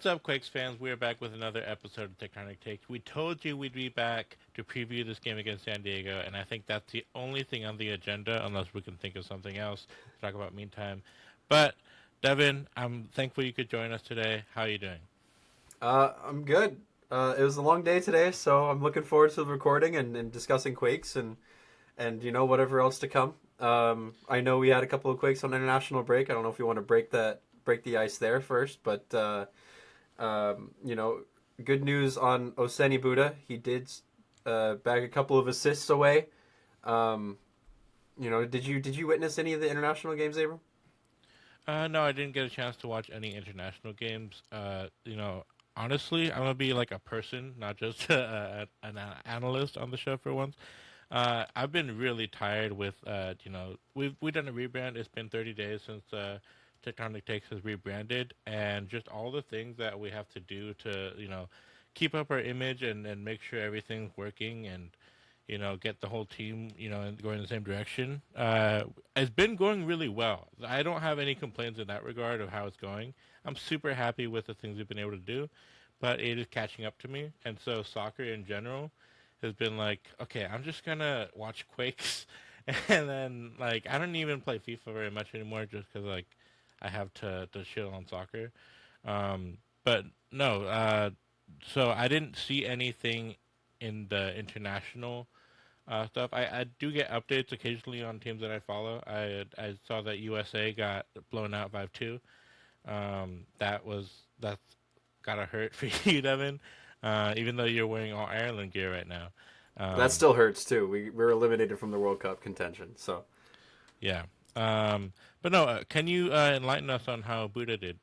up, Quakes fans? We're back with another episode of Tectonic Takes. We told you we'd be back to preview this game against San Diego, and I think that's the only thing on the agenda, unless we can think of something else to talk about meantime. But, Devin, I'm thankful you could join us today. How are you doing? I'm good. It was a long day today, so I'm looking forward to the recording and discussing Quakes and whatever else to come. I know we had a couple of Quakes on international break. I don't know if you want to break the ice there first, but um, you know, good news on Oseni Buda. He did bag a couple of assists away. Um, did you witness any of the international games, Abram? No, I didn't get a chance to watch any international games. Honestly, I'm gonna be like a person, not just an analyst on the show for once. I've been really tired with we've done a rebrand. It's been 30 days since Tectonic Takes has rebranded, and just all the things that we have to do to keep up our image and make sure everything's working and get the whole team going in the same direction. It's been going really well. I don't have any complaints in that regard of how it's going. I'm super happy with the things we've been able to do, but it is catching up to me, and so soccer in general has been like, okay, I'm just gonna watch Quakes, and then like I don't even play FIFA very much anymore, just because like I have to chill on soccer. But no, so I didn't see anything in the international stuff. I do get updates occasionally on teams that I follow. I saw that USA got blown out 5-2. That's gotta hurt for you, Devin. Even though you're wearing all Ireland gear right now. That Um, still hurts too. We're eliminated from the World Cup contention, so. yeah. But no, can you enlighten us on how Buddha did?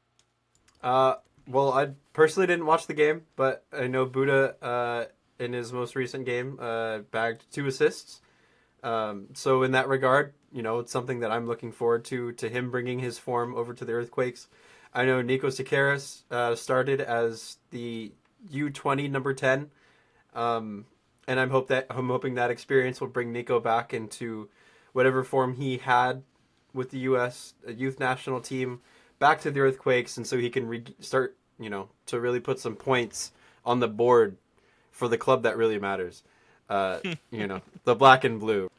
Uh, well, I personally didn't watch the game, but I know Buddha in his most recent game bagged two assists. So in that regard, it's something that I'm looking forward to him bringing his form over to the Earthquakes. I know Nico Sikeras started as the U20 number 10, um, and I'm hoping that experience will bring Nico back into whatever form he had with the U.S. Youth National Team back to the Earthquakes, and so he can start, to really put some points on the board for the club that really matters. The black and blue.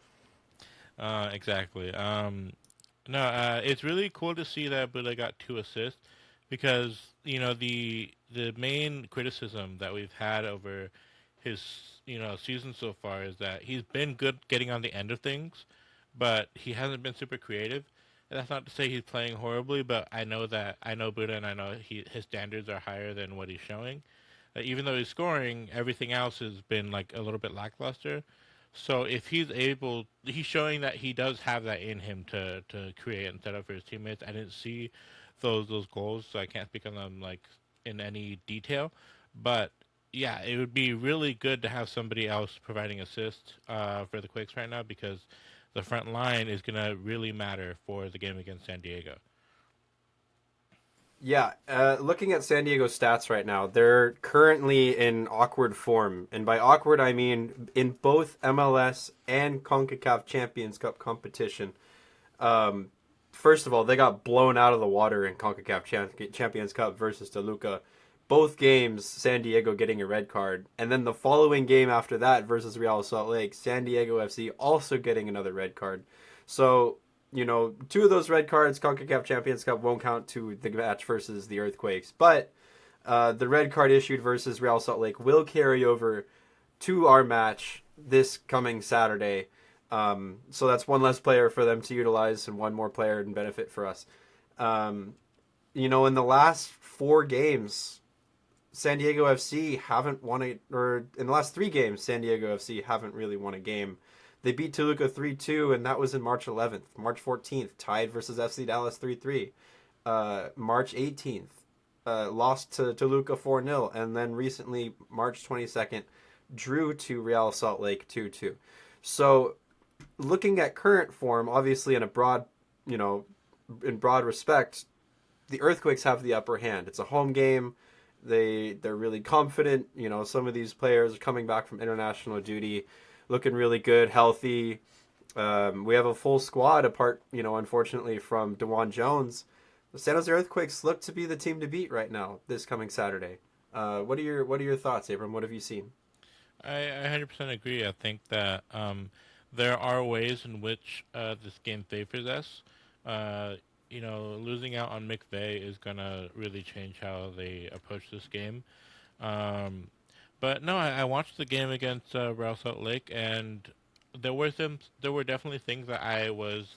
Exactly. No, it's really cool to see that Buddha got two assists because the main criticism that we've had over his season so far is that he's been good getting on the end of things, but he hasn't been super creative. And that's not to say he's playing horribly, but I know Buddha, and I know his standards are higher than what he's showing. Even though he's scoring, everything else has been like a little bit lackluster. So if he's showing that he does have that in him to create and set up for his teammates. I didn't see those goals, so I can't speak on them like in any detail. But yeah, it would be really good to have somebody else providing assist for the Quakes right now because the front line is gonna really matter for the game against San Diego. Yeah, looking at San Diego stats right now, they're currently in awkward form, and by awkward I mean in both MLS and CONCACAF Champions Cup competition. Um, First of all, they got blown out of the water in CONCACAF Champions Cup versus Toluca. Both games, San Diego getting a red card, and then the following game after that versus Real Salt Lake, San Diego FC also getting another red card. So two of those red cards, CONCACAF Champions Cup won't count to the match versus the Earthquakes, but the red card issued versus Real Salt Lake will carry over to our match this coming Saturday. So that's one less player for them to utilize and one more player and benefit for us. Um, in the last four games, San Diego FC haven't won or in the last three games, San Diego FC haven't really won a game. They beat Toluca 3-2, and that was in March 11th. March 14th, tied versus FC Dallas 3-3. March 18th, lost to Toluca 4-0. And then recently, March 22nd, drew to Real Salt Lake 2-2. So looking at current form, obviously in broad respect, the Earthquakes have the upper hand. It's a home game. They're really confident. Some of these players are coming back from international duty, looking really good, healthy. We have a full squad apart, unfortunately from DeJuan Jones. The San Jose Earthquakes look to be the team to beat right now this coming Saturday. What are your thoughts, Abram? What have you seen? I 100% agree. I think that there are ways in which this game favors us. Uh, losing out on McVay is going to really change how they approach this game. Um, but no, I watched the game against Real Salt Lake, and there were definitely things that I was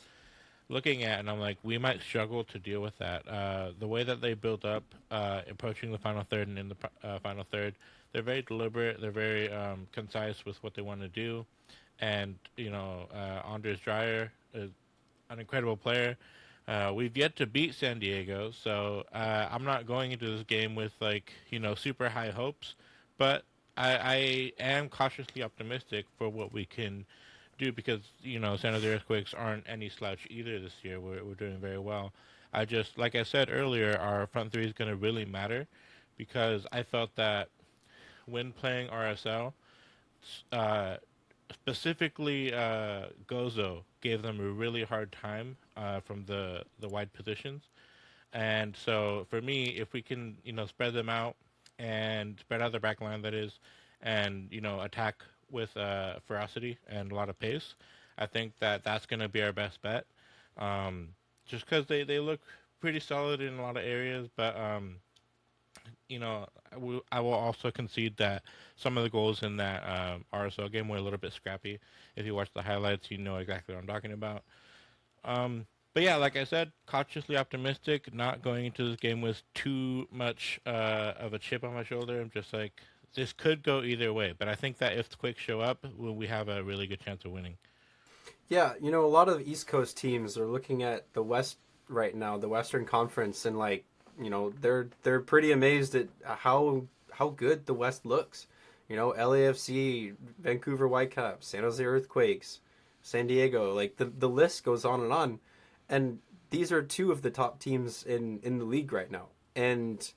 looking at, and I'm like, we might struggle to deal with that. The way that they build up, approaching the final third and in the final third, they're very deliberate. They're very concise with what they want to do, and Andres Dreyer is an incredible player. We've yet to beat San Diego, so I'm not going into this game with super high hopes, but I am cautiously optimistic for what we can do because San Jose Earthquakes aren't any slouch either this year. We're doing very well. I just like I said earlier, our front three is going to really matter because I felt that when playing RSL, uh, specifically Gozo gave them a really hard time from the wide positions. And so for me, if we can spread them out and spread out their back line, that is, and attack with ferocity and a lot of pace, I think that that's going to be our best bet. Um, just because they look pretty solid in a lot of areas, but I will also concede that some of the goals in that RSL game were a little bit scrappy. If you watch the highlights, you know exactly what I'm talking about. But yeah, like I said, cautiously optimistic. Not going into this game with too much of a chip on my shoulder. I'm just like, this could go either way. But I think that if the Quakes show up, we have a really good chance of winning. Yeah, a lot of East Coast teams are looking at the West right now, the Western Conference, and like, they're pretty amazed at how good the West looks. LAFC, Vancouver Whitecaps, San Jose Earthquakes, San Diego, like the list goes on and on. And these are two of the top teams in the league right now. And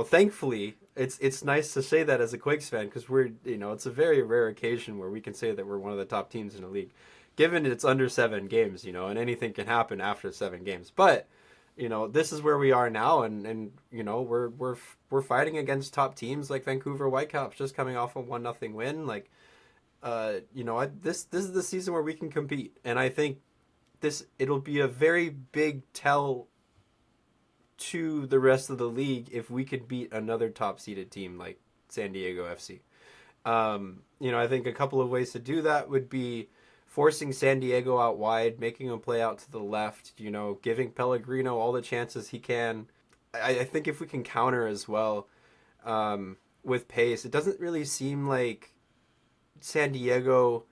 thankfully, it's nice to say that as a Quakes fan because it's a very rare occasion where we can say that we're one of the top teams in the league given it's under 7 games, and anything can happen after 7 games. But this is where we are now, and we're fighting against top teams like Vancouver Whitecaps, just coming off a 1-0 win. Like, this is the season where we can compete, and I think it'll be a very big tell to the rest of the league if we could beat another top seeded team like San Diego FC. I think a couple of ways to do that would be forcing San Diego out wide, making him play out to the left, giving Pellegrino all the chances he can. I think if we can counter as well with pace, it doesn't really seem like San Diego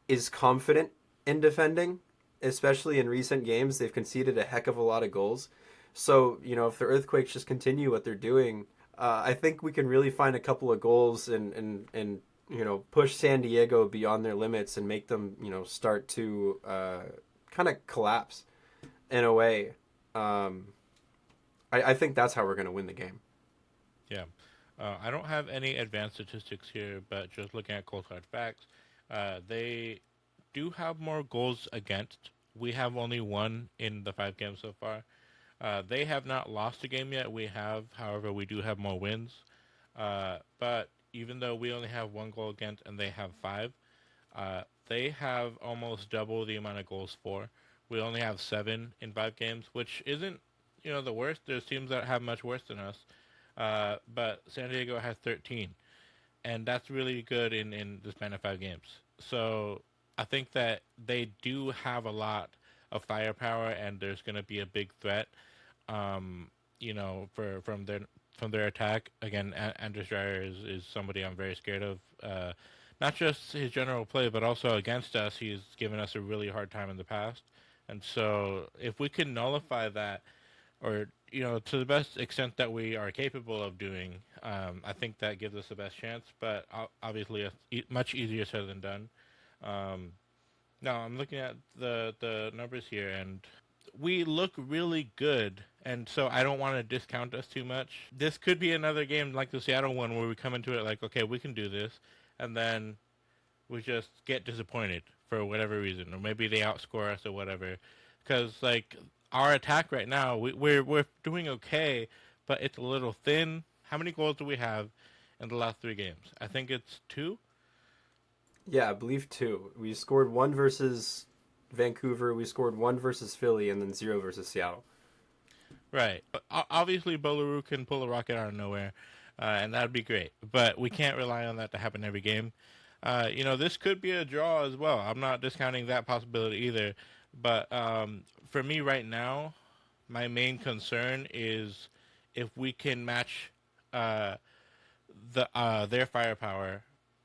is confident in defending, especially in recent games. They've conceded a heck of a lot of goals. So, if the Earthquakes just continue what they're doing, I think we can really find a couple of goals and push San Diego beyond their limits and make them, start to kind of collapse in a way. I think that's how we're going to win the game. Yeah. I don't have any advanced statistics here, but just looking at cold hard facts, they do have more goals against. We have only one in the 5 games so far. They have not lost a game yet. We have, however, we do have more wins. But even though we only have one goal against and they have five, they have almost double the amount of goals for. We only have 7 in 5 games, which isn't the worst. There's teams that have much worse than us. But San Diego has 13, and that's really good in the span of 5 games. So I think that they do have a lot of firepower, and there's going to be a big threat. For from their attack. Again, Anders Dreyer is somebody I'm very scared of. Not just his general play, but also against us, he's given us a really hard time in the past. And so, if we can nullify that, or to the best extent that we are capable of doing, I think that gives us the best chance. But obviously, it's much easier said than done. Um, Now I'm looking at the numbers here, and we look really good. And so I don't want to discount us too much. This could be another game like the Seattle one where we come into it like, okay, we can do this, and then we just get disappointed for whatever reason, or maybe they outscore us or whatever. Because like our attack right now, we're doing okay, but it's a little thin. How many goals do we have in the last three games? I think it's two. Yeah, I believe two. We scored one versus Vancouver, we scored one versus Philly, and then zero versus Seattle. Right. Obviously, Bolaru can pull a rocket out of nowhere, and that'd be great. But we can't rely on that to happen every game. This could be a draw as well. I'm not discounting that possibility either. But for me right now, my main concern is if we can match uh, their firepower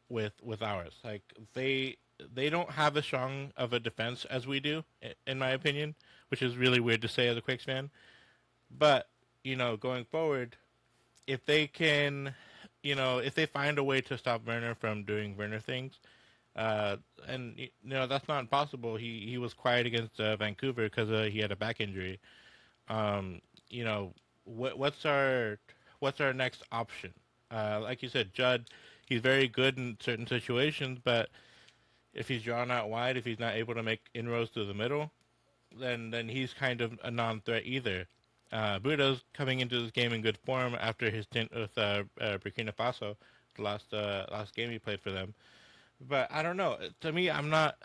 with ours. Like they don't have as strong of a defense as we do, in my opinion, which is really weird to say as a Quakes fan. But going forward, if they can, if they find a way to stop Werner from doing Werner things, and that's not impossible. He was quiet against Vancouver because he had a back injury. Um, you know, what's our next option? Like you said, Judd, he's very good in certain situations, but if he's drawn out wide, if he's not able to make inroads through the middle, then he's kind of a non-threat either. Buda's coming into this game in good form after his stint with Burkina Faso, the last game he played for them. But I don't know. To me, I'm not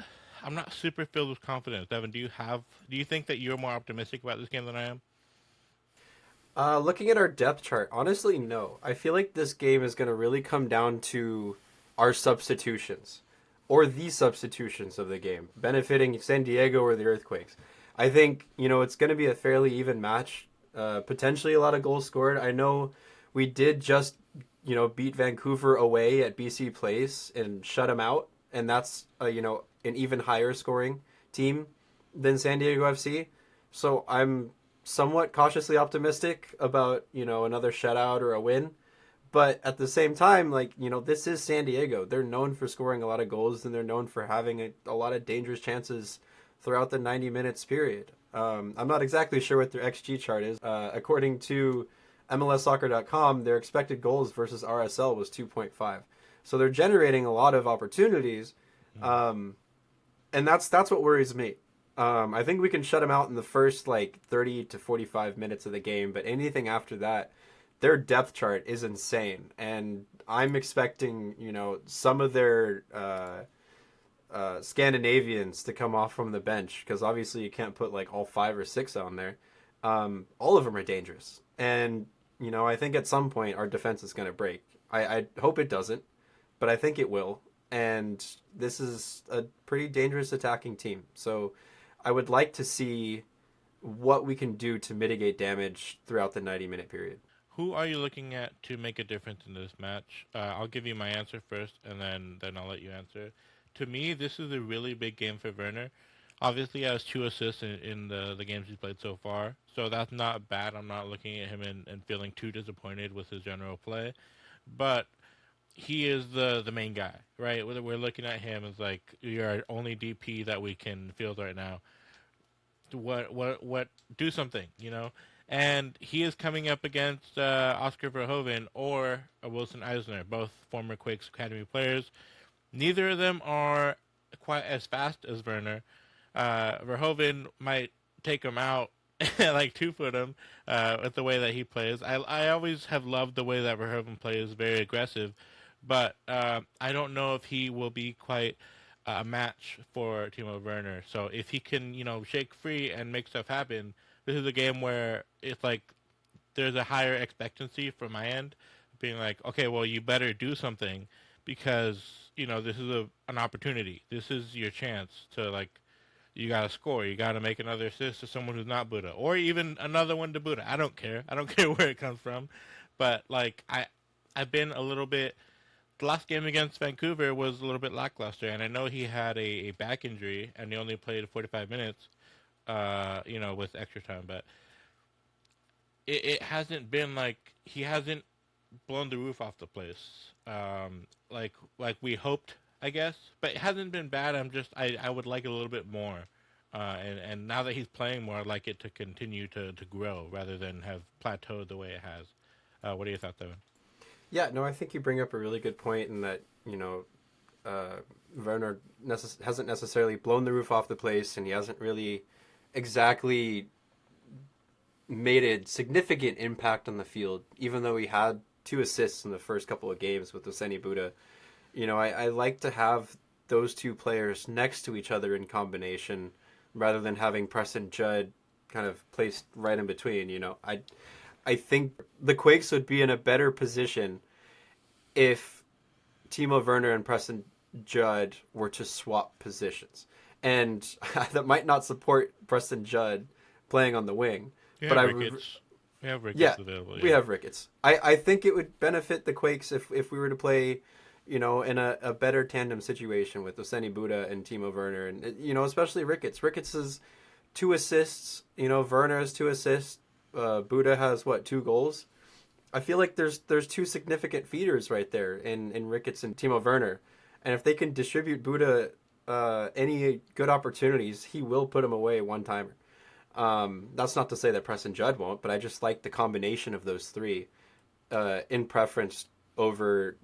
super filled with confidence. Devin, do you think that you're more optimistic about this game than I am? Looking at our depth chart, honestly, no. I feel like this game is going to really come down to our substitutions or the substitutions of the game, benefiting San Diego or the Earthquakes. I think, it's going to be a fairly even match, potentially a lot of goals scored. I know we did just, beat Vancouver away at BC Place and shut them out, and that's, an even higher scoring team than San Diego FC. So I'm somewhat cautiously optimistic about another shutout or a win, but at the same time, like this is San Diego. They're known for scoring a lot of goals, and they're known for having a lot of dangerous chances throughout the 90 minutes period. I'm not exactly sure what their XG chart is. According to MLSsoccer.com, their expected goals versus RSL was 2.5. So they're generating a lot of opportunities, um, and that's what worries me. I think we can shut them out in the first 30 to 45 minutes of the game, but anything after that, their depth chart is insane, and I'm expecting some of their Scandinavians to come off from the bench because obviously you can't put all five or six on there. All of them are dangerous, and I think at some point our defense is going to break. I hope it doesn't, but I think it will. And this is a pretty dangerous attacking team. So I would like to see what we can do to mitigate damage throughout the 90-minute period. Who are you looking at to make a difference in this match? I'll give you my answer first, and then I'll let you answer. To me, this is a really big game for Werner. Obviously, he has two assists in the games he's played so far, so that's not bad. I'm not looking at him and feeling too disappointed with his general play, but he is the main guy, right? We're looking at him as like you're our only DP that we can field right now. What? Do something, And he is coming up against Oscar Verhoeven or Wilson Eisner, both former Quakes Academy players. Neither of them are quite as fast as Werner. Verhoeven might take him out, like 2-foot him, with the way that he plays. I always have loved the way that Verhoeven plays, very aggressive, but I don't know if he will be quite a match for Timo Werner. So if he can, shake free and make stuff happen, this is a game where it's like there's a higher expectancy from my end, being like, okay, well, you better do something because this is an opportunity. This is your chance to you got to score. You got to make another assist to someone who's not Buddha, or even another one to Buddha. I don't care. I don't care where it comes from, but I've been a little bit. The last game against Vancouver was a little bit lackluster, and I know he had a back injury and he only played 45 minutes, with extra time, but it hasn't been he hasn't blown the roof off the place, like we hoped, I guess. But it hasn't been bad. I would like it a little bit more, and now that he's playing more, I'd like it to continue to grow rather than have plateaued the way it has. What are your thoughts, Evan? Yeah, no, I think you bring up a really good point in that, Werner hasn't necessarily blown the roof off the place, and he hasn't really exactly made a significant impact on the field, even though he had 2 assists in the first couple of games with Oseni Buda. I like to have those two players next to each other in combination rather than having Preston Judd kind of placed right in between. I think the Quakes would be in a better position if Timo Werner and Preston Judd were to swap positions. And that might not support Preston Judd playing on the wing, You but have Ricketts. We have yeah, Ricketts available. we Yeah. have Ricketts. I think it would benefit the Quakes if we were to play, in a better tandem situation with Oseni Buda and Timo Werner, and especially Ricketts. Ricketts has 2 assists. Werner has 2 assists. Buda has what, 2 goals? I feel like there's two significant feeders right there in Ricketts and Timo Werner, and if they can distribute Buda any good opportunities, he will put them away one timer. That's not to say that Preston Judd won't, but I just like the combination of those three in preference over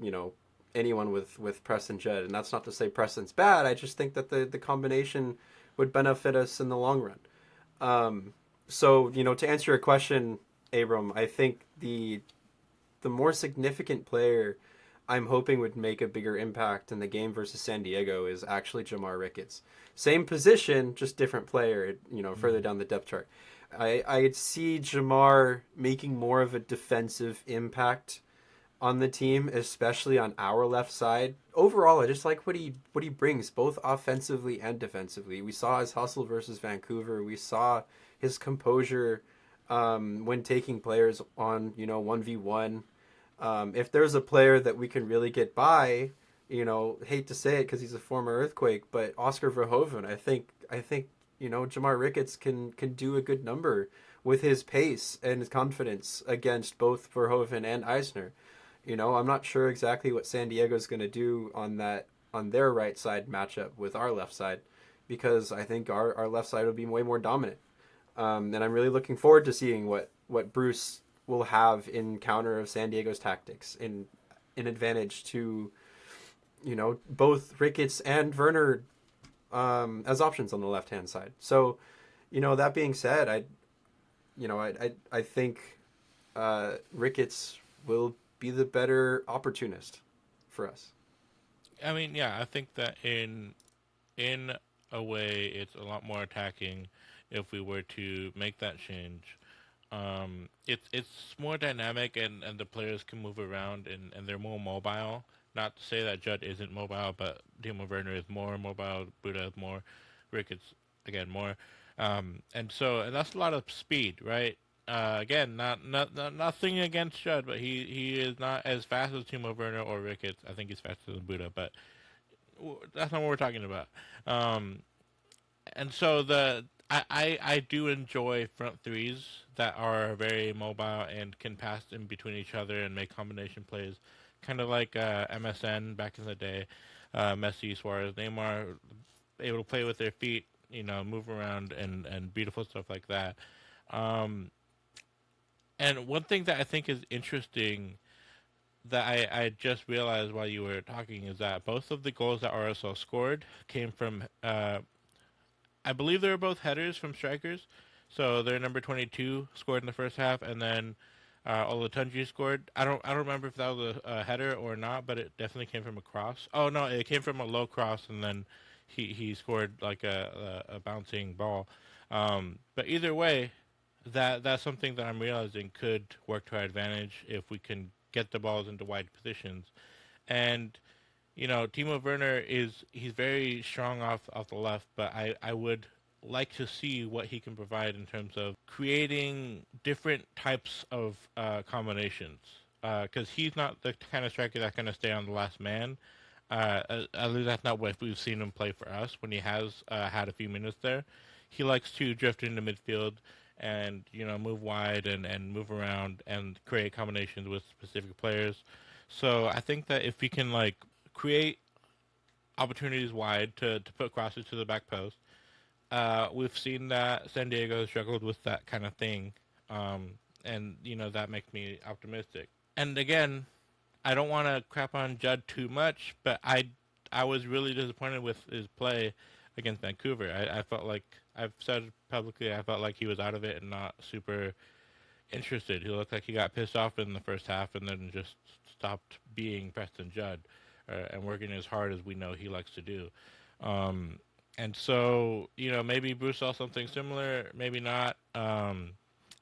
anyone with Preston Judd, and that's not to say Preston's bad. I just think that the combination would benefit us in the long run. So to answer your question, Abram, I think the more significant player I'm hoping would make a bigger impact in the game versus San Diego is actually Jamar Ricketts. Same position, just different player, further down the depth chart. I see Jamar making more of a defensive impact on the team, especially on our left side. Overall, I just like what he brings, both offensively and defensively. We saw his hustle versus Vancouver. We saw his composure when taking players on 1v1. If there's a player that we can really get by, hate to say it because he's a former Earthquake, but Oscar Verhoeven, I think Jamar Ricketts can do a good number with his pace and his confidence against both Verhoeven and Eisner. I'm not sure exactly what San Diego's going to do on their right side matchup with our left side, because I think our left side will be way more dominant. And I'm really looking forward to seeing what Bruce will have in counter of San Diego's tactics in advantage to both Ricketts and Werner as options on the left hand side. So that being said, I think Ricketts will be the better opportunist for us. I mean, yeah, I think that in a way, it's a lot more attacking if we were to make that change. It's more dynamic, and the players can move around, and they're more mobile. Not to say that Judd isn't mobile, but Timo Werner is more mobile. Buda is more. Ricketts again more. And that's a lot of speed, right? Again, not nothing against Judd, but he is not as fast as Timo Werner or Ricketts. I think he's faster than Buda, but that's not what we're talking about. Um, and so I do enjoy front threes that are very mobile and can pass in between each other and make combination plays, kind of like MSN back in the day. Messi, Suarez, Neymar, able to play with their feet, move around and beautiful stuff like that. Um, and one thing that I think is interesting that I just realized while you were talking is that both of the goals that RSL scored came from I believe they were both headers from strikers. So their number 22 scored in the first half, and then Olatunji scored. I don't remember if that was a header or not, but it definitely came from a cross. Oh no, it came from a low cross, and then he scored like a bouncing ball. But either way, that's something that I'm realizing could work to our advantage if we can get the balls into wide positions. And Timo Werner he's very strong off the left, but I would like to see what he can provide in terms of creating different types of combinations. Because he's not the kind of striker that's going to stay on the last man. At least that's not what we've seen him play for us when he has had a few minutes there. He likes to drift into midfield and move wide and move around and create combinations with specific players. So I think that if we can create opportunities wide to put crosses to the back post. We've seen that San Diego struggled with that kind of thing, and that makes me optimistic. And again, I don't want to crap on Judd too much, but I was really disappointed with his play against Vancouver. I felt like I've said publicly I felt like he was out of it and not super interested. He looked like he got pissed off in the first half and then just stopped being Preston Judd and working as hard as we know he likes to do. Um, and so, maybe Bruce saw something similar, maybe not.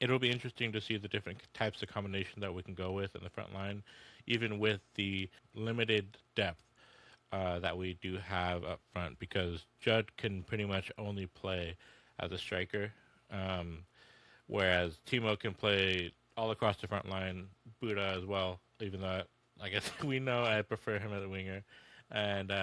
It'll be interesting to see the different types of combination that we can go with in the front line, even with the limited depth that we do have up front, because Judd can pretty much only play as a striker. Um, Whereas Timo can play all across the front line, Buddha as well, even though I guess we know I prefer him as a winger. And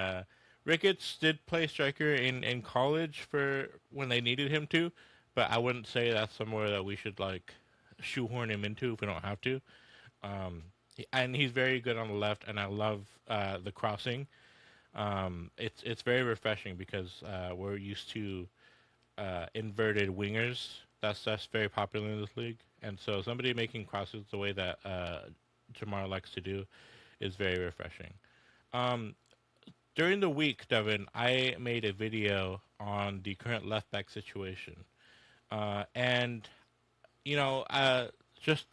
Ricketts did play striker in college for when they needed him to, but I wouldn't say that's somewhere that we should like shoehorn him into if we don't have to. And he's very good on the left, and I love the crossing. It's very refreshing because we're used to inverted wingers. That's very popular in this league, and so somebody making crosses the way that Jamar likes to do is very refreshing. Um, During the week, Devin, I made a video on the current left back situation, and just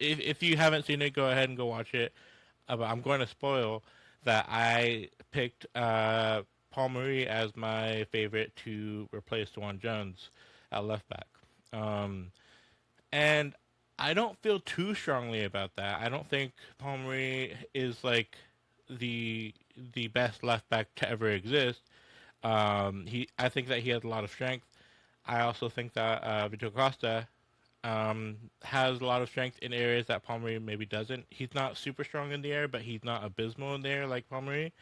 if you haven't seen it, go ahead and go watch it. But I'm going to spoil that I picked Paul Marie as my favorite to replace Dwan Jones at left back. Um, and I don't feel too strongly about that. I don't think Paul Marie is like the the best left back to ever exist. I think that he has a lot of strength. I also think that Vitor Costa has a lot of strength in areas that Palmieri maybe doesn't. He's not super strong in the air, but he's not abysmal in the air like Palmieri.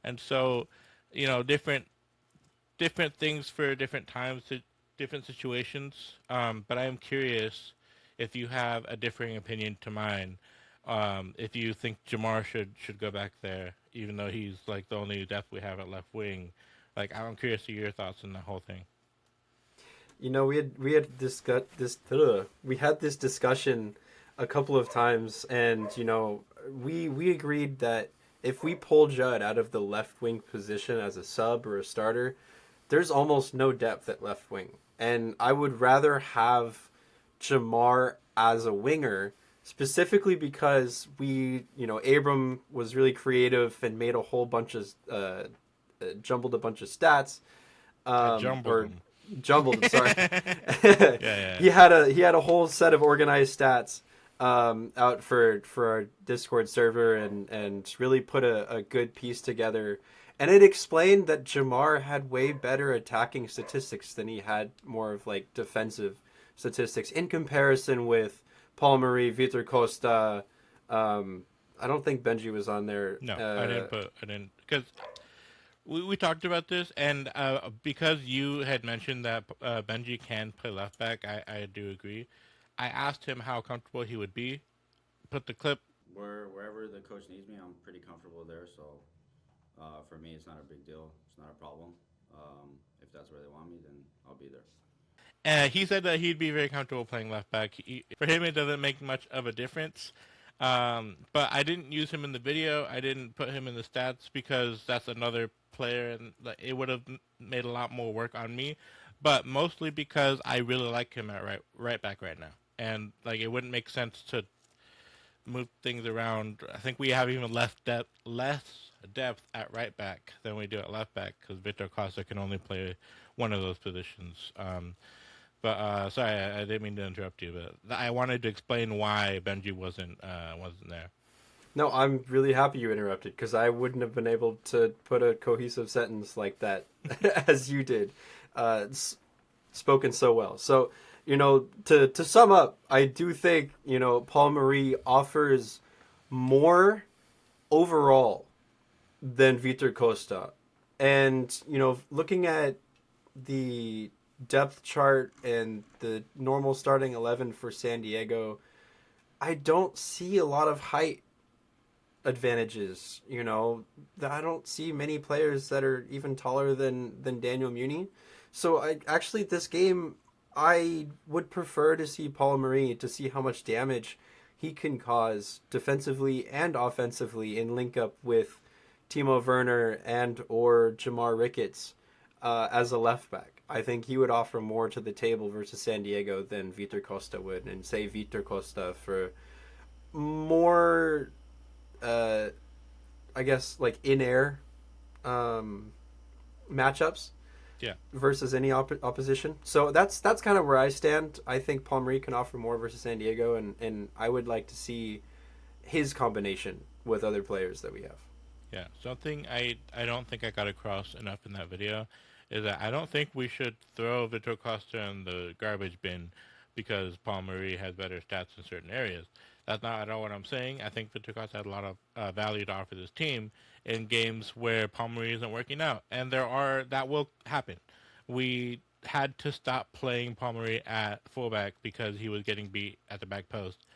And so, different things for different times, different situations. But I am curious if you have a differing opinion to mine. If you think Jamar should go back there, even though he's like the only depth we have at left wing. Like, I'm curious to your thoughts on the whole thing. We had discussed this. We had this discussion a couple of times, and we agreed that if we pull Judd out of the left wing position as a sub or a starter, there's almost no depth at left wing, and I would rather have Jamar as a winger, specifically because Abram was really creative and made a whole bunch of jumbled a bunch of stats, I jumbled or him. jumbled. Sorry, Yeah, yeah, he had a whole set of organized stats out for our Discord server, and really put a good piece together. And it explained that Jamar had way better attacking statistics than he had more of like defensive statistics in comparison with Paul Marie, Vitor Costa. I don't think Benji was on there. no, I didn't, because we talked about this, and because you had mentioned that Benji can play left back, I do agree. I asked him how comfortable he would be. Put the clip. Wherever the coach needs me, I'm pretty comfortable there. So for me, it's not a big deal. It's not a problem. If that's where they want me, then I'll be there. He said that he'd be very comfortable playing left back. For him, it doesn't make much of a difference. But I didn't use him in the video. I didn't put him in the stats because that's another player, and it would have made a lot more work on me. But mostly because I really like him at right back right now, and like it wouldn't make sense to move things around. I think we have even less depth at right back than we do at left back because Victor Costa can only play one of those positions. But sorry, I didn't mean to interrupt you, but I wanted to explain why Benji wasn't there. No, I'm really happy you interrupted because I wouldn't have been able to put a cohesive sentence like that as you did. Spoken so well. So, to sum up, I do think, Paul Marie offers more overall than Vitor Costa. And, looking at the depth chart and the normal starting 11 for San Diego, I don't see a lot of height advantages. I don't see many players that are even taller than Daniel Muni. So this game, I would prefer to see Paul Marie to see how much damage he can cause defensively and offensively in link up with Timo Werner and or Jamar Ricketts. as a left back. I think he would offer more to the table versus San Diego than Vitor Costa would, and say Vitor Costa for more, uh, I guess, like in air um, matchups Yeah. versus any opposition. So that's kind of where I stand. I think Palmery can offer more versus San Diego, and I would like to see his combination with other players that we have. Yeah, something I don't think I got across enough in that video is that I don't think we should throw Vitor Costa in the garbage bin because Paul Marie has better stats in certain areas. That's not at all what I'm saying. I think Vitor Costa had a lot of value to offer this team in games where Paul Marie isn't working out, and that will happen. We had to stop playing Paul Marie at fullback because he was getting beat at the back post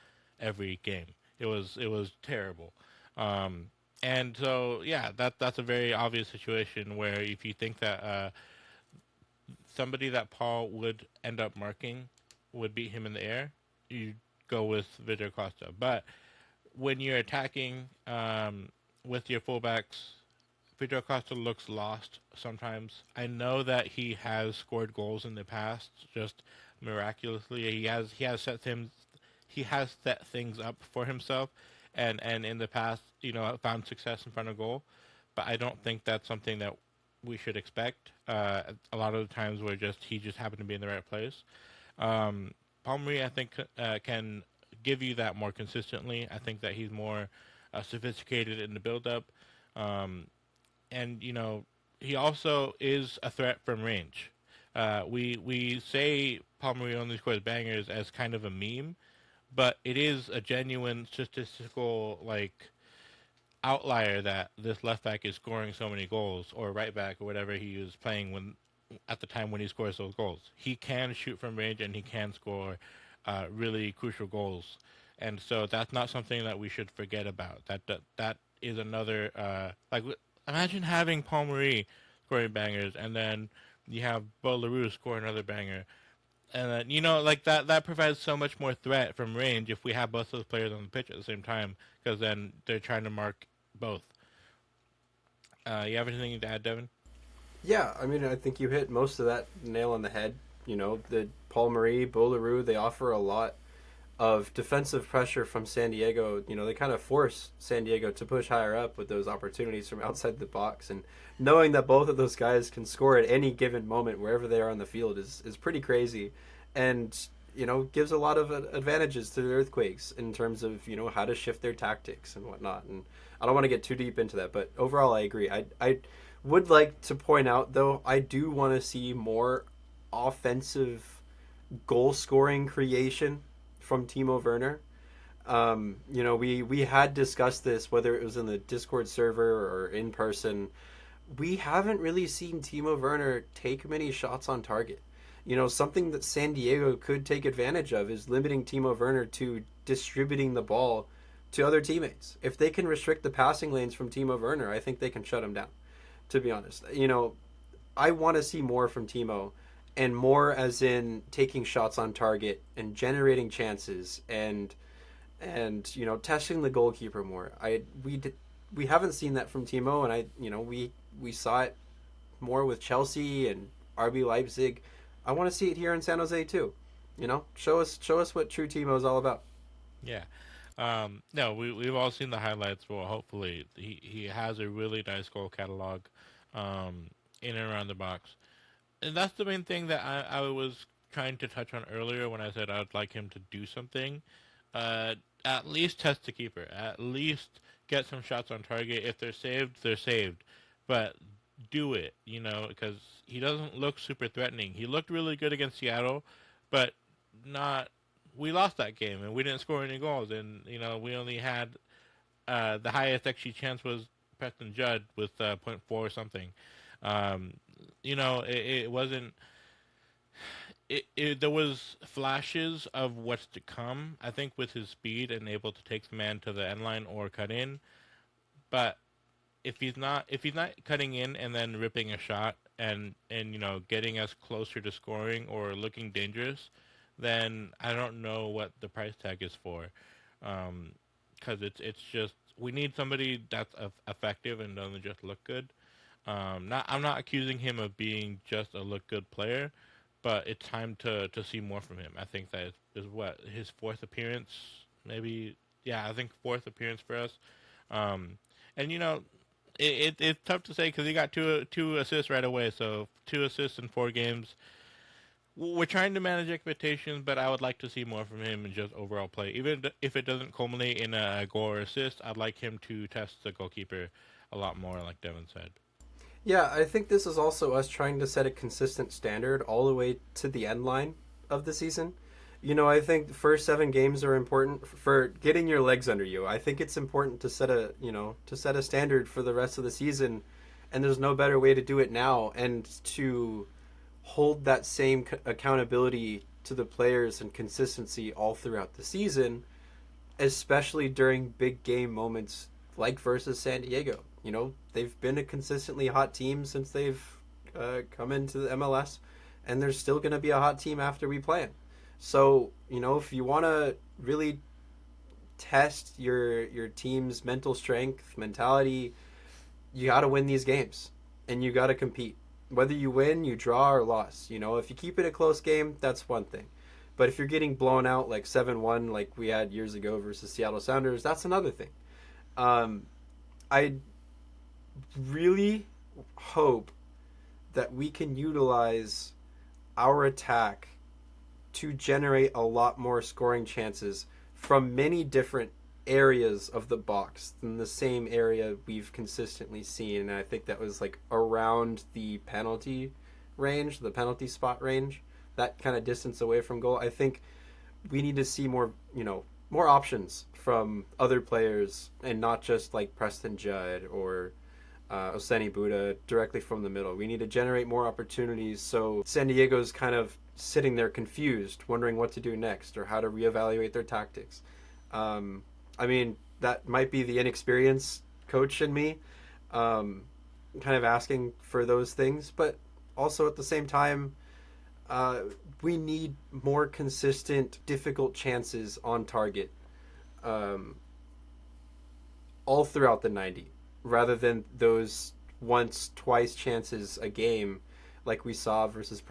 every game. It was terrible. Um, and so, yeah, that's a very obvious situation where if you think that somebody that Paul would end up marking would beat him in the air, you go with Victor Costa. But when you're attacking with your fullbacks, Victor Costa looks lost sometimes. I know that he has scored goals in the past, just miraculously. He has set things up for himself, and in the past, found success in front of goal. But I don't think that's something that we should expect. A lot of the times, where he just happened to be in the right place. Palmery, I think, can give you that more consistently. I think that he's more sophisticated in the build-up, and he also is a threat from range. We say Palmery only scores bangers as kind of a meme, but it is a genuine statistical outlier that this left back is scoring so many goals, or right back, or whatever he was playing when at the time when he scores those goals. He can shoot from range and he can score really crucial goals, and so that's not something that we should forget about. That is another imagine having Paul Marie scoring bangers, and then you have Bo LaRue score another banger. And then, that provides so much more threat from range if we have both those players on the pitch at the same time, because then they're trying to mark both. You have anything to add, Devin? Yeah, I mean, I think you hit most of that nail on the head. The Paul Marie, Bolaroo, they offer a lot of defensive pressure from San Diego. They kind of force San Diego to push higher up with those opportunities from outside the box. And knowing that both of those guys can score at any given moment, wherever they are on the field, is pretty crazy. And, gives a lot of advantages to the Earthquakes in terms of, how to shift their tactics and whatnot. And I don't want to get too deep into that, but overall, I agree. I would like to point out, though, I do want to see more offensive goal scoring creation from Timo Werner. We had discussed this, whether it was in the Discord server or in person. We haven't really seen Timo Werner take many shots on target. Something that San Diego could take advantage of is limiting Timo Werner to distributing the ball to other teammates. If they can restrict the passing lanes from Timo Werner, I think they can shut him down, to be honest. I want to see more from Timo, and more as in taking shots on target and generating chances and testing the goalkeeper more. We haven't seen that from Timo, and we saw it more with Chelsea and RB Leipzig. I want to see it here in San Jose too. Show us what true Timo is all about. Yeah. No, we've all seen the highlights. Well, hopefully he has a really nice goal catalog in and around the box. And that's the main thing that I was trying to touch on earlier when I said I would like him to do something. At least test the keeper. At least get some shots on target. If they're saved, they're saved. But do it, because he doesn't look super threatening. He looked really good against Seattle, but not. We lost that game and we didn't score any goals. And we only had the highest XG chance was Preston Judd with .4 or something. It wasn't. There was flashes of what's to come. I think with his speed and able to take the man to the end line or cut in, but if he's not cutting in and then ripping a shot and getting us closer to scoring or looking dangerous, then I don't know what the price tag is for, because it's just we need somebody that's effective and doesn't just look good. I'm not accusing him of being just a look good player, but it's time to see more from him. I think that is what his fourth appearance, maybe. Yeah, I think fourth appearance for us. Um, and it's tough to say because he got two assists right away. So 2 assists in 4 games. We're trying to manage expectations, but I would like to see more from him in just overall play. Even if it doesn't culminate in a goal or assist, I'd like him to test the goalkeeper a lot more, like Devon said. Yeah, I think this is also us trying to set a consistent standard all the way to the end line of the season. I think the first 7 games are important for getting your legs under you. I think it's important to set a standard for the rest of the season, and there's no better way to do it now and to hold that same accountability to the players and consistency all throughout the season, especially during big game moments like versus San Diego. They've been a consistently hot team since they've come into the MLS, and they're still going to be a hot team after we play them. So, if you want to really test your team's mental strength, mentality, you got to win these games, and you got to compete. Whether you win, you draw, or loss. If you keep it a close game, that's one thing. But if you're getting blown out like 7-1 like we had years ago versus Seattle Sounders, that's another thing. I really hope that we can utilize our attack to generate a lot more scoring chances from many different areas of the box than the same area we've consistently seen. And I think that was like around the penalty range, the penalty spot range, that kind of distance away from goal. I think we need to see more options from other players and not just like Preston Judd or Oseni Buddha directly from the middle. We need to generate more opportunities so San Diego's kind of sitting there confused, wondering what to do next or how to reevaluate their tactics. That might be the inexperienced coach in me, kind of asking for those things, but also at the same time, we need more consistent, difficult chances on target all throughout the 90, rather than those once, twice chances a game like we saw versus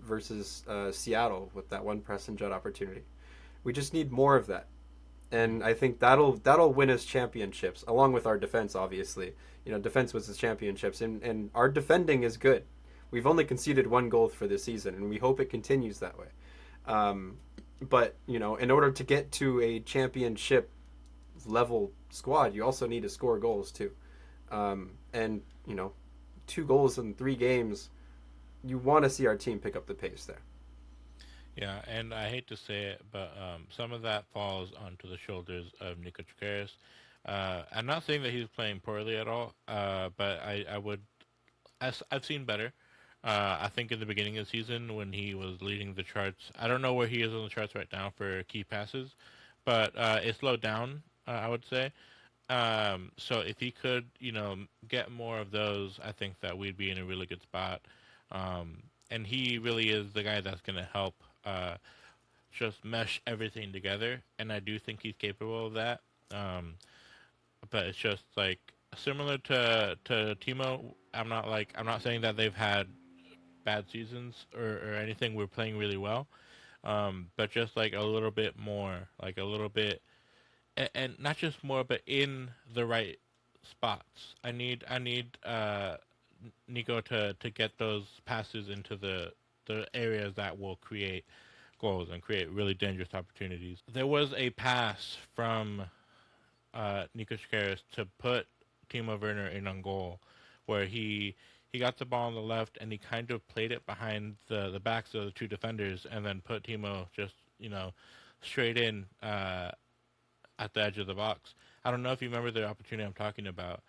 versus Seattle with that one Preston Judd opportunity. We just need more of that, and I think that'll win us championships, along with our defense. Obviously, defense wins us championships, and our defending is good. We've only conceded 1 goal for this season, and we hope it continues that way. But in order to get to a championship level squad, you also need to score goals too. And 2 goals in 3 games, you want to see our team pick up the pace there. Yeah, and I hate to say it, but some of that falls onto the shoulders of Nico Chukaris. I'm not saying that he's playing poorly at all, but I would. I've seen better. I think in the beginning of the season when he was leading the charts, I don't know where he is on the charts right now for key passes, but it slowed down, I would say. So if he could, get more of those, I think that we'd be in a really good spot. And he really is the guy that's going to help just mesh everything together, and I do think he's capable of that. But it's just like similar to Timo. I'm not saying that they've had bad seasons or anything. We're playing really well, but just like a little bit more, like a little bit, and not just more, but in the right spots. I need Nico to get those passes into the areas that will create goals and create really dangerous opportunities. There was a pass from Nico Shakaris to put Timo Werner in on goal, where he got the ball on the left and he kind of played it behind the backs of the 2 defenders and then put Timo just straight in at the edge of the box. I don't know if you remember the opportunity I'm talking about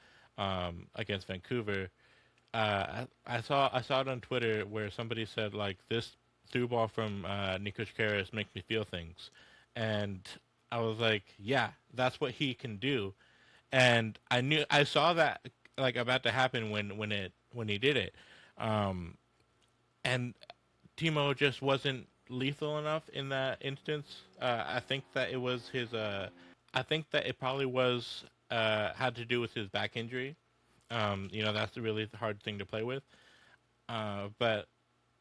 against Vancouver. I saw it on Twitter where somebody said like this through ball from Nico Shakaris makes me feel things, and I was like, yeah, that's what he can do, and I saw that like about to happen when he did it, and Timo just wasn't lethal enough in that instance. I think that it was his. I think that it probably was had to do with his back injury. That's a really hard thing to play with. But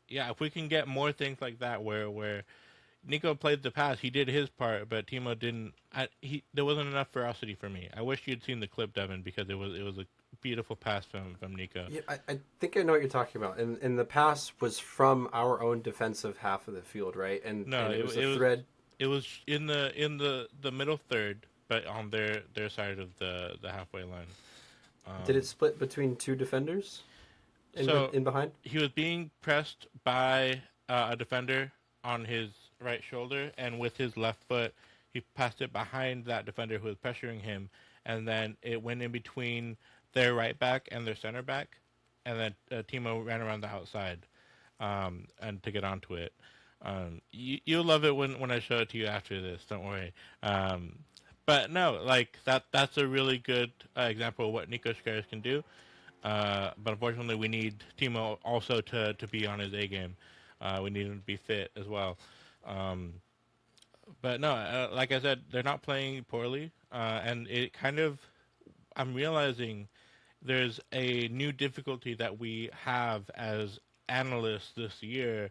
yeah, if we can get more things like that, where Nico played the pass, he did his part, but Timo didn't. There wasn't enough ferocity for me. I wish you'd seen the clip, Devin, because it was a beautiful pass from Nico. Yeah, I think I know what you're talking about. And the pass was from our own defensive half of the field, right? No, And it was a it was thread. it was in the middle third, but on their side of the halfway line. Did it Um, split between two defenders so in behind? he was being pressed by a defender on his right shoulder, and with his left foot, he passed it behind that defender who was pressuring him, and then it went in between their right back and their center back, and then Timo ran around the outside, and to get onto it. You'll love it when I show it to you after this. Don't worry. Um, but no, like that's a really good example of what Nico Scares can do. But unfortunately, we need Timo also to be on his A game. We need him to be fit as well. Um, but no, like I said, they're not playing poorly, and it kind of I'm realizing there's a new difficulty that we have as analysts this year,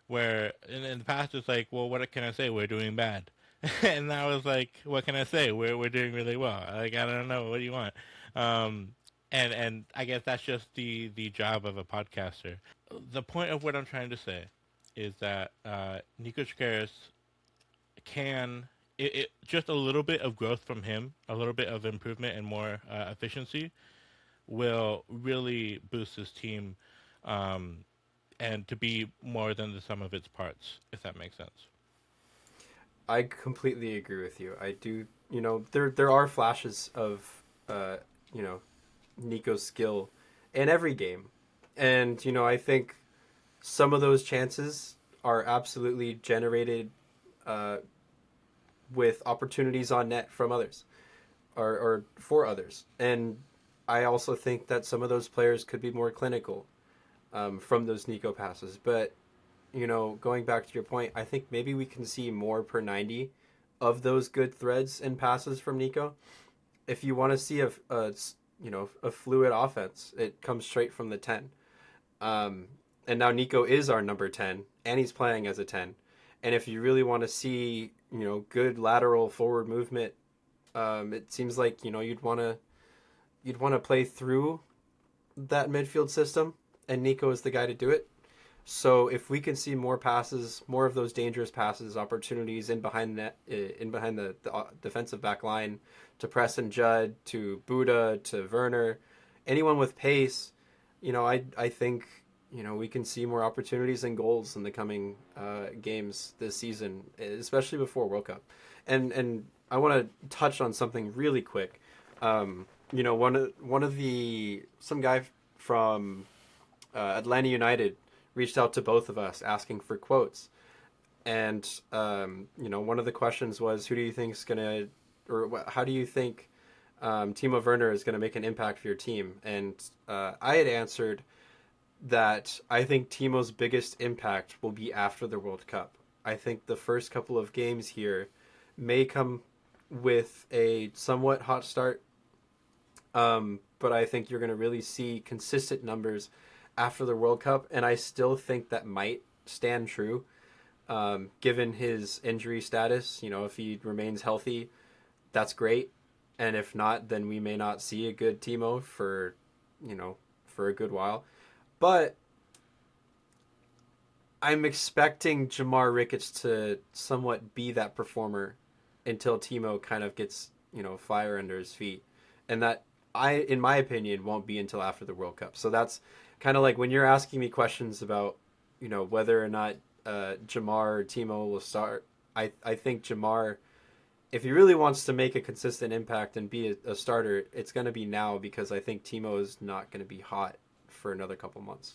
where in the past it's like, well, what can I say? We're doing bad, and now it's like, what can I say? We're doing really well. Like I don't know, what do you want? Um, and I guess that's just the job of a podcaster. The point of what I'm trying to say is that Nico Chikaris just a little bit of growth from him, a little bit of improvement and more efficiency will really boost his team, um, and to be more than the sum of its parts, if that makes sense. I completely agree with you. I do. There are flashes of you know Nico's skill in every game, and I think some of those chances are absolutely generated uh, with opportunities on net from others or for others, and I also think that some of those players could be more clinical from those Nico passes. But going back to your point, I think maybe we can see more per 90 of those good threads and passes from Nico. If you want to see a fluid offense, it comes straight from the 10. And now Nico is our number 10, and he's playing as a 10. And if you really want to see, good lateral forward movement, it seems like you'd want to play through that midfield system, and Nico is the guy to do it. So if we can see more passes, more of those dangerous passes, opportunities in behind the defensive back line, to Preston Judd, to Buddha, to Werner, anyone with pace, I think we can see more opportunities and goals in the coming games this season, especially before World Cup. And I want to touch on something really quick. Some guy from Atlanta United reached out to both of us asking for quotes. And, one of the questions was, who do you think is going to, or how do you think Timo Werner is going to make an impact for your team? And I had answered that I think Timo's biggest impact will be after the World Cup. I think the first couple of games here may come with a somewhat hot start, but I think you're going to really see consistent numbers after the World Cup, and I still think that might stand true, given his injury status. If he remains healthy, that's great, and if not, then we may not see a good Timo for a good while. But I'm expecting Jamar Ricketts to somewhat be that performer until Timo kind of gets fire under his feet, and that in my opinion, won't be until after the World Cup. So that's kind of like when you're asking me questions about whether or not Jamar or Timo will start. I think Jamar, if he really wants to make a consistent impact and be a starter, it's going to be now, because I think Timo is not going to be hot for another couple months.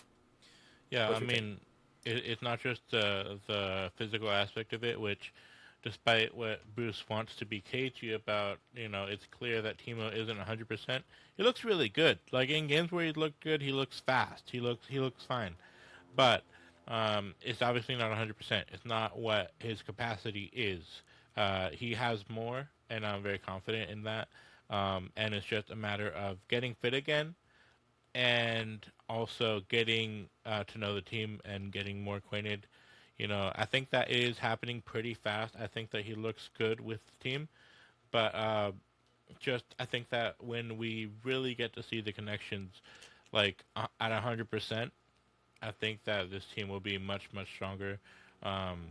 Yeah, What's I your take? mean, it's not just the physical aspect of it, which, despite what Bruce wants to be cagey about, it's clear that Timo isn't 100%. He looks really good. Like in games where he looked good, he looks fast. He looks fine, but it's obviously not 100%. It's not what his capacity is. He has more, and I'm very confident in that. And it's just a matter of getting fit again, and also getting to know the team and getting more acquainted. I think that is happening pretty fast. I think that he looks good with the team, but just I think that when we really get to see the connections, like at 100%, I think that this team will be much much stronger, um,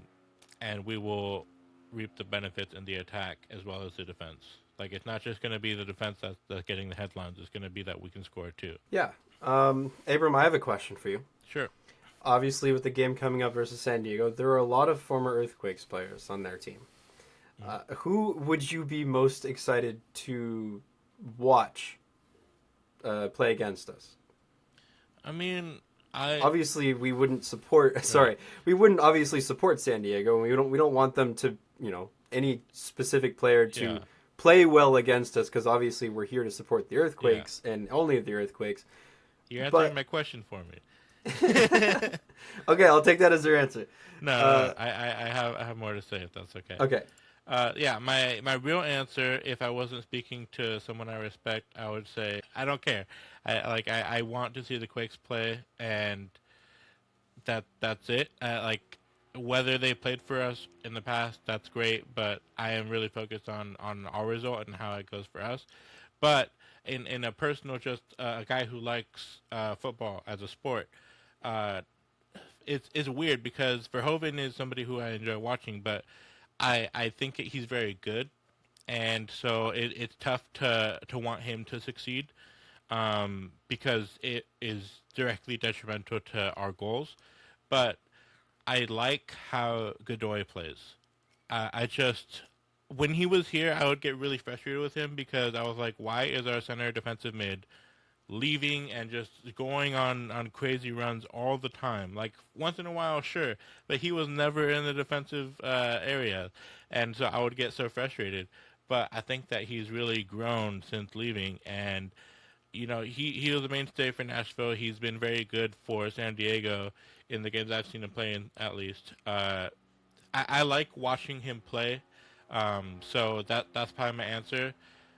and we will reap the benefits in the attack as well as the defense. Like it's not just going to be the defense that's getting the headlines. It's going to be that we can score too. Yeah. Abram, I have a question for you. Sure. Obviously, with the game coming up versus San Diego, there are a lot of former Earthquakes players on their team. Who would you be most excited to watch play against us? I mean, I Obviously, we wouldn't support. Sorry, we wouldn't obviously support San Diego, and we don't want them to, any specific player to Yeah. play well against us, because obviously we're here to support the Earthquakes and only the Earthquakes. You're answering But my question for me. okay, I'll take that as your answer. No, I have more to say if that's okay. Okay. Yeah, my real answer, if I wasn't speaking to someone I respect, I would say I don't care. I want to see the Quakes play, and that's it. Whether they played for us in the past, that's great. But I am really focused on our result and how it goes for us. But in a personal, just a guy who likes football as a sport, uh, it's weird because Verhoeven is somebody who I enjoy watching, but I think he's very good, and so it's tough to want him to succeed, because it is directly detrimental to our goals. But I like how Godoy plays. I just when he was here, I would get really frustrated with him because I was like, why is our center defensive mid leaving and just going on crazy runs all the time? Like once in a while, sure, but he was never in the defensive area, and so I would get so frustrated. But I think that he's really grown since leaving, and he was a mainstay for Nashville. He's been very good for San Diego in the games I've seen him play in, at least. I like watching him play, so that's probably my answer.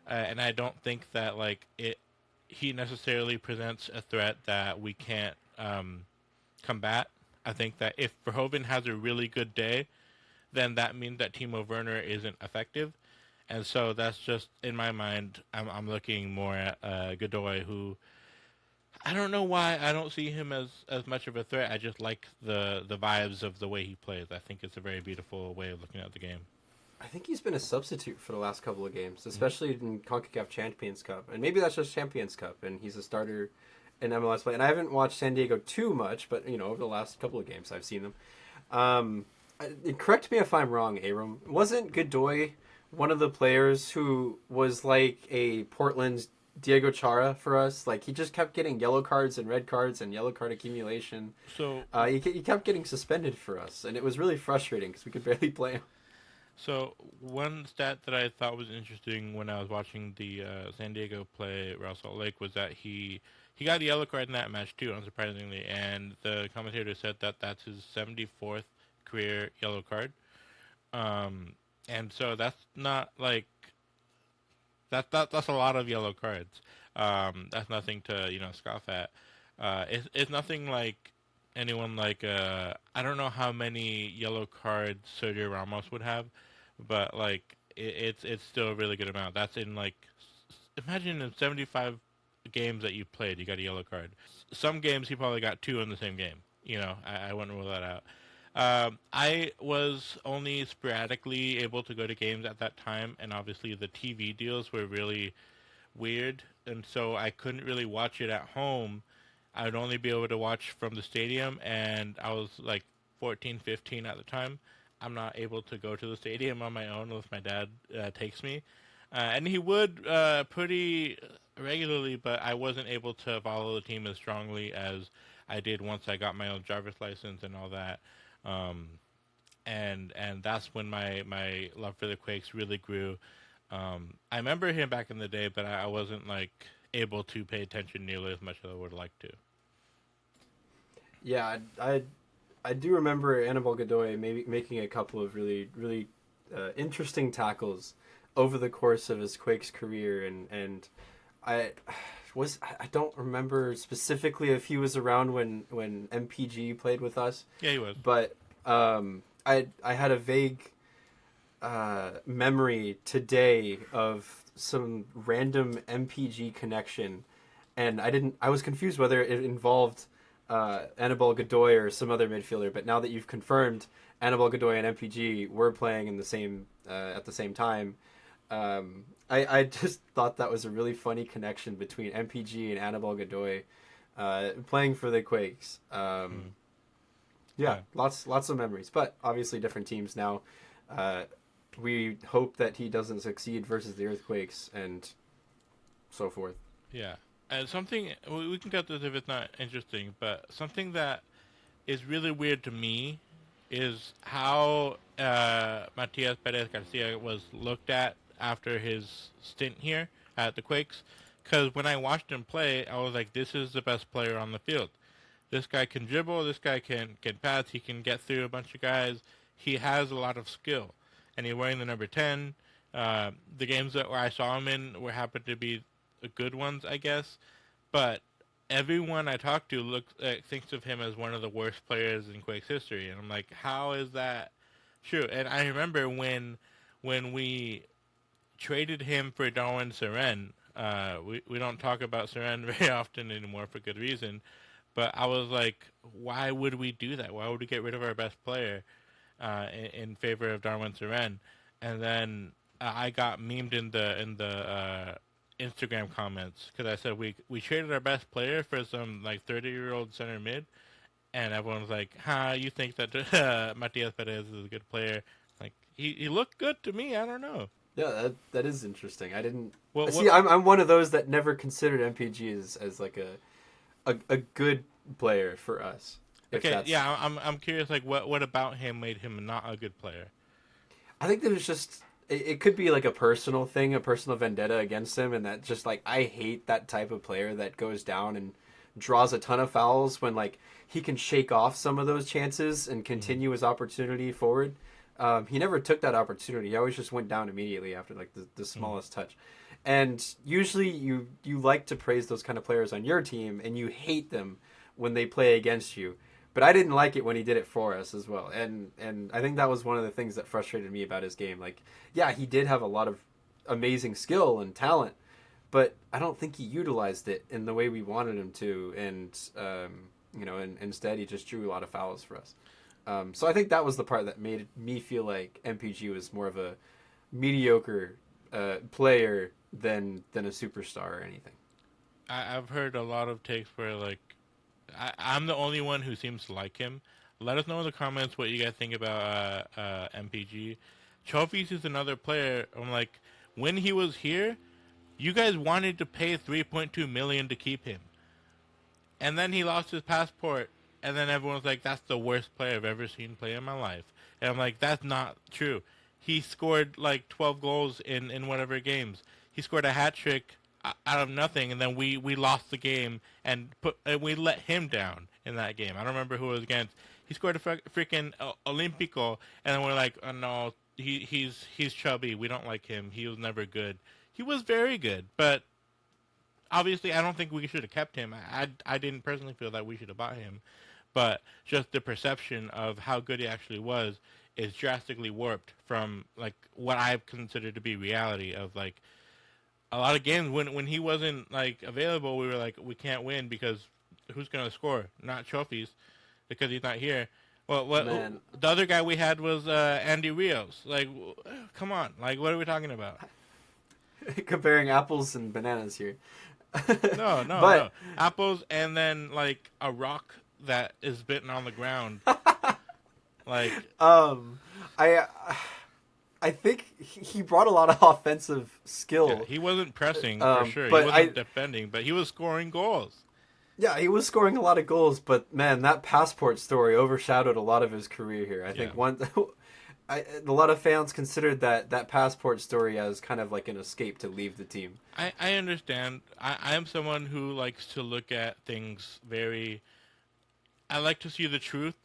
And I don't think that he necessarily presents a threat that we can't combat. I think that if Verhoeven has a really good day, then that means that Timo Werner isn't effective. And so that's just, in my mind, I'm looking more at Godoy, who I don't know why I don't see him as much of a threat. I just like the vibes of the way he plays. I think it's a very beautiful way of looking at the game. I think he's been a substitute for the last couple of games, especially in CONCACAF Champions Cup. And maybe that's just Champions Cup, and he's a starter in MLS play. And I haven't watched San Diego too much, but, over the last couple of games, I've seen them. Correct me if I'm wrong, Abram. Wasn't Godoy one of the players who was like a Portland's Diego Chara for us? Like, he just kept getting yellow cards and red cards and yellow card accumulation. So he kept getting suspended for us, and it was really frustrating because we could barely play him. So one stat that I thought was interesting when I was watching the San Diego play Real Salt Lake was that he got a yellow card in that match too, unsurprisingly, and the commentator said that that's his 74th career yellow card. And so that's not like that's a lot of yellow cards. That's nothing to scoff at. It's nothing like anyone like I don't know how many yellow cards Sergio Ramos would have, but it's still a really good amount. That's in imagine in 75 games that you played, you got a yellow card. Some games he probably got two in the same game. I wouldn't rule that out. I was only sporadically able to go to games at that time, and obviously the TV deals were really weird, and so I couldn't really watch it at home. I would only be able to watch from the stadium, and I was 14, 15 at the time. I'm not able to go to the stadium on my own unless my dad takes me. And he would pretty regularly, but I wasn't able to follow the team as strongly as I did once I got my own driver's license and all that. And that's when my love for the Quakes really grew. I remember him back in the day, but I wasn't able to pay attention nearly as much as I would like to. Yeah, I do remember Anibal Godoy maybe making a couple of really really interesting tackles over the course of his Quakes career, and I I don't remember specifically if he was around when MPG played with us, Yeah, he was. but I had a vague memory today of some random MPG connection, and I was confused whether it involved Annabelle Godoy or some other midfielder. But now that you've confirmed Annabelle Godoy and MPG were playing in the same at the same time, I just thought that was a really funny connection between MPG and Annabelle Godoy playing for the Quakes. Yeah, lots of memories, but obviously different teams now. We hope that he doesn't succeed versus the Earthquakes and so forth. Yeah. And something we can cut this if it's not interesting, but something that is really weird to me is how Matias Perez Garcia was looked at after his stint here at the Quakes. Because when I watched him play, I was like, this is the best player on the field. This guy can dribble. This guy can pass. He can get through a bunch of guys. He has a lot of skill, and he's wearing the number 10. The games that where I saw him in were happened to be good ones, I guess. But everyone I talk to thinks of him as one of the worst players in Quakes history, and I'm like, how is that true? And I remember when we traded him for Darwin Seren. We don't talk about Seren very often anymore for good reason. But I was like, why would we do that? Why would we get rid of our best player in favor of Darwin Seren? And then I got memed in the Instagram comments because I said we traded our best player for some like 30-year-old center mid, and everyone was like, you think that Matias Perez is a good player? Like he looked good to me. I don't know. Yeah, that is interesting. I didn't See, I'm one of those that never considered MPG as like a good player for us. Okay, yeah, I'm curious. Like, what about him made him not a good player? I think there was just it could be like a personal thing, a personal vendetta against him, and that just like I hate that type of player that goes down and draws a ton of fouls when like he can shake off some of those chances and continue his opportunity forward. He never took that opportunity. He always just went down immediately after like the smallest touch. And usually you like to praise those kind of players on your team, and you hate them when they play against you. But I didn't like it when he did it for us as well. And I think that was one of the things that frustrated me about his game. Like, yeah, he did have a lot of amazing skill and talent, but I don't think he utilized it in the way we wanted him to. And, and instead he just drew a lot of fouls for us. So I think that was the part that made me feel like MPG was more of a mediocre player than a superstar or anything. I've heard a lot of takes where like I'm the only one who seems to like him. Let us know in the comments what you guys think about MPG. Trophies is another player. I'm like, when he was here, you guys wanted to pay $3.2 million to keep him, and then he lost his passport, and then everyone's like, that's the worst player I've ever seen play in my life. And I'm like, that's not true. He scored like 12 goals in whatever games. He scored a hat trick out of nothing, and then we lost the game and we let him down in that game. I don't remember who it was against. He scored a freaking Olympico, and then we're like, oh no, he's chubby. We don't like him. He was never good. He was very good, but obviously I don't think we should have kept him. I didn't personally feel that we should have bought him, but just the perception of how good he actually was is drastically warped from like what I consider to be reality of like a lot of games when he wasn't like available, we were like, we can't win because who's gonna score? Not trophies, because he's not here. Well, the other guy we had was Andy Rios. Like, come on, like what are we talking about? Comparing apples and bananas here. No. Apples and then like a rock that is bitten on the ground. Like, I think he brought a lot of offensive skill. Yeah, he wasn't pressing for sure. He wasn't defending, but he was scoring goals. Yeah, he was scoring a lot of goals, but man, that passport story overshadowed a lot of his career here. I think a lot of fans considered that passport story as kind of like an escape to leave the team. I understand. I am someone who likes to look at things very. I like to see the truth.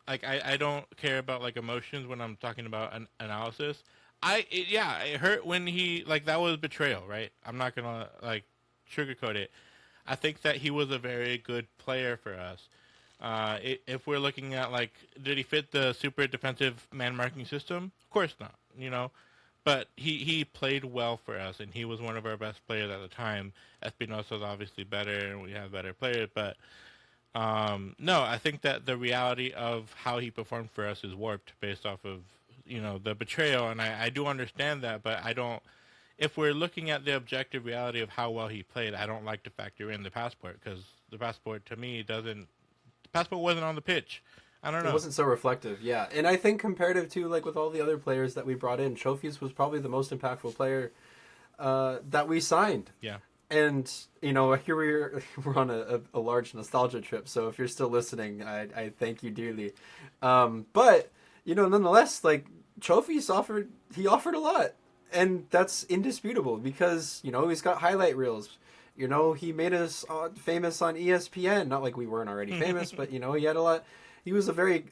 Like I don't care about like emotions when I'm talking about an analysis. It hurt when he like that was betrayal, right? I'm not gonna like sugarcoat it. I think that he was a very good player for us. If we're looking at like, did he fit the super defensive man marking system? Of course not. But he played well for us, and he was one of our best players at the time. Espinosa's obviously better, and we have better players, but no, I think that the reality of how he performed for us is warped based off of the betrayal, and I do understand that, but I don't. If we're looking at the objective reality of how well he played, I don't like to factor in the passport because the passport to me doesn't. The passport wasn't on the pitch. I don't know. It wasn't so reflective, yeah. And I think comparative to like with all the other players that we brought in, Trophies was probably the most impactful player that we signed. Yeah. And here we're on a large nostalgia trip. So if you're still listening, I thank you dearly. But nonetheless, like Trophies offered a lot, and that's indisputable because he's got highlight reels. He made us famous on ESPN. Not like we weren't already famous, but he had a lot. He was a very,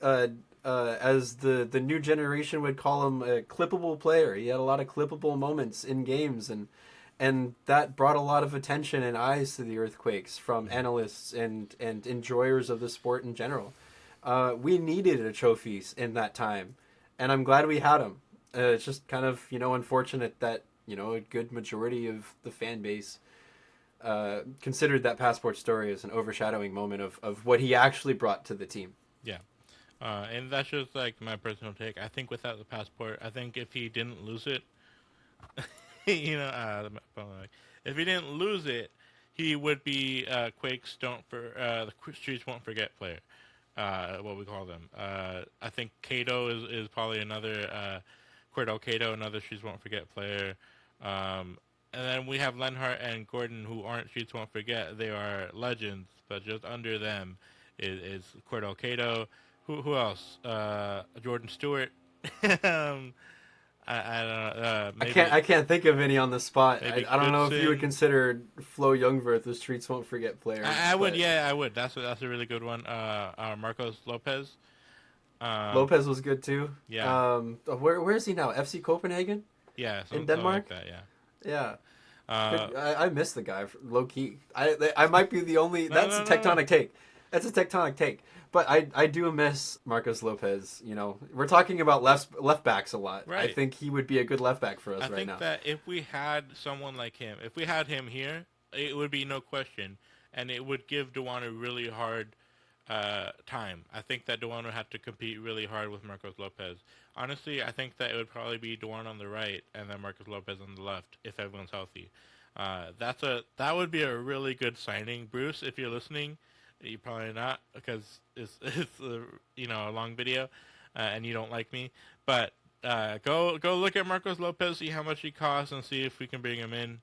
as the new generation would call him, a clippable player. He had a lot of clippable moments in games, and that brought a lot of attention and eyes to the Earthquakes from analysts and enjoyers of the sport in general. We needed a Trophies in that time, and I'm glad we had him. It's just kind of unfortunate that a good majority of the fan base considered that passport story as an overshadowing moment of what he actually brought to the team. Yeah. And that's just like my personal take. I think without the passport, I think if he didn't lose it, if he didn't lose it, he would be Quakes the Streets Won't Forget player. What we call them. I think Cato is probably another Cordell Cato, another Streets Won't Forget player. And then we have Lenhart and Gordon, who aren't Streets Won't Forget. They are legends, but just under them is Cordell Cato. Who else? Jordan Stewart. I don't know. Maybe, I can't think of any on the spot. I don't know if you would Goodson. consider Flo Youngworth the Streets Won't Forget player. I would, yeah, I would. That's a really good one. Marcos Lopez. Lopez was good too. Yeah. Where is he now? FC Copenhagen? Yeah, in Denmark? like that, yeah. Yeah. Uh, I miss the guy, low key. I might be the only. That's a tectonic take. That's a tectonic take. But I do miss Marcos Lopez. We're talking about left backs a lot. Right. I think he would be a good left back for us I right think now. that if we had someone like him, if we had him here, it would be no question, and it would give Dewan a really hard time. I think that Dewan would have to compete really hard with Marcos Lopez. Honestly, I think that it would probably be Dewan on the right and then Marcos Lopez on the left if everyone's healthy. That would be a really good signing, Bruce. If you're listening, you probably not because it's a long video, and you don't like me. But go look at Marcos Lopez, see how much he costs, and see if we can bring him in.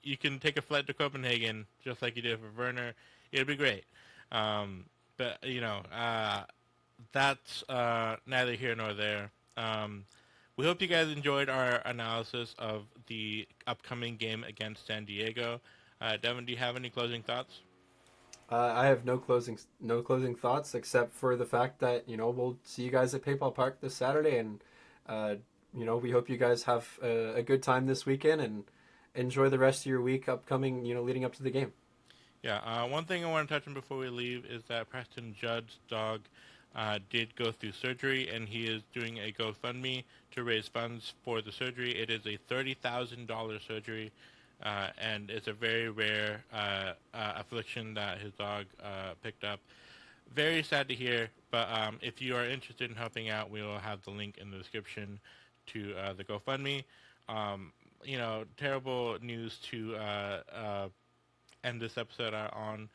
You can take a flight to Copenhagen just like you did for Werner. It'd be great. But that's neither here nor there. We hope you guys enjoyed our analysis of the upcoming game against San Diego. Devin, do you have any closing thoughts? I have no closing thoughts except for the fact that we'll see you guys at PayPal Park this Saturday, and we hope you guys have a good time this weekend and enjoy the rest of your week upcoming leading up to the game. Yeah, one thing I want to touch on before we leave is that Preston Judd's dog did go through surgery, and he is doing a GoFundMe to raise funds for the surgery. It is a $30,000 surgery, and it's a very rare affliction that his dog picked up. Very sad to hear, but if you are interested in helping out, we will have the link in the description to the GoFundMe. Terrible news to end this episode out on.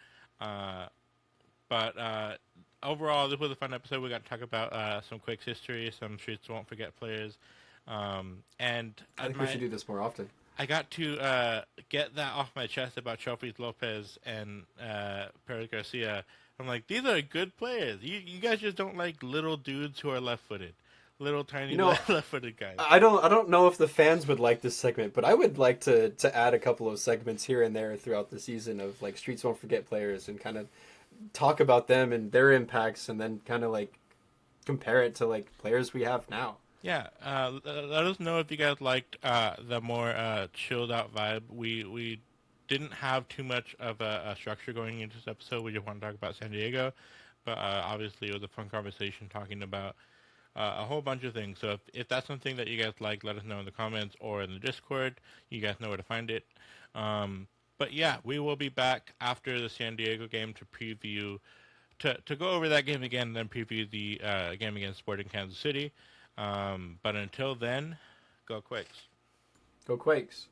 But overall, this was a fun episode. We got to talk about some Quakes history, some Streets Won't Forget players. And I think we should do this more often. I got to get that off my chest about Trophies Lopez and Perez Garcia. I'm like, these are good players. You guys just don't like little dudes who are left-footed. Little tiny left-footed guys. I don't know if the fans would like this segment, but I would like to add a couple of segments here and there throughout the season of like Streets Won't Forget players and kind of talk about them and their impacts, and then kind of like compare it to like players we have now. Yeah, let us know if you guys liked the more chilled out vibe. We didn't have too much of a structure going into this episode. We just want to talk about San Diego, but obviously it was a fun conversation talking about a whole bunch of things. So if that's something that you guys like, let us know in the comments or in the Discord. You guys know where to find it. But yeah, we will be back after the San Diego game to preview, to go over that game again, and then preview the game against Sporting Kansas City. But until then, go Quakes. Go Quakes.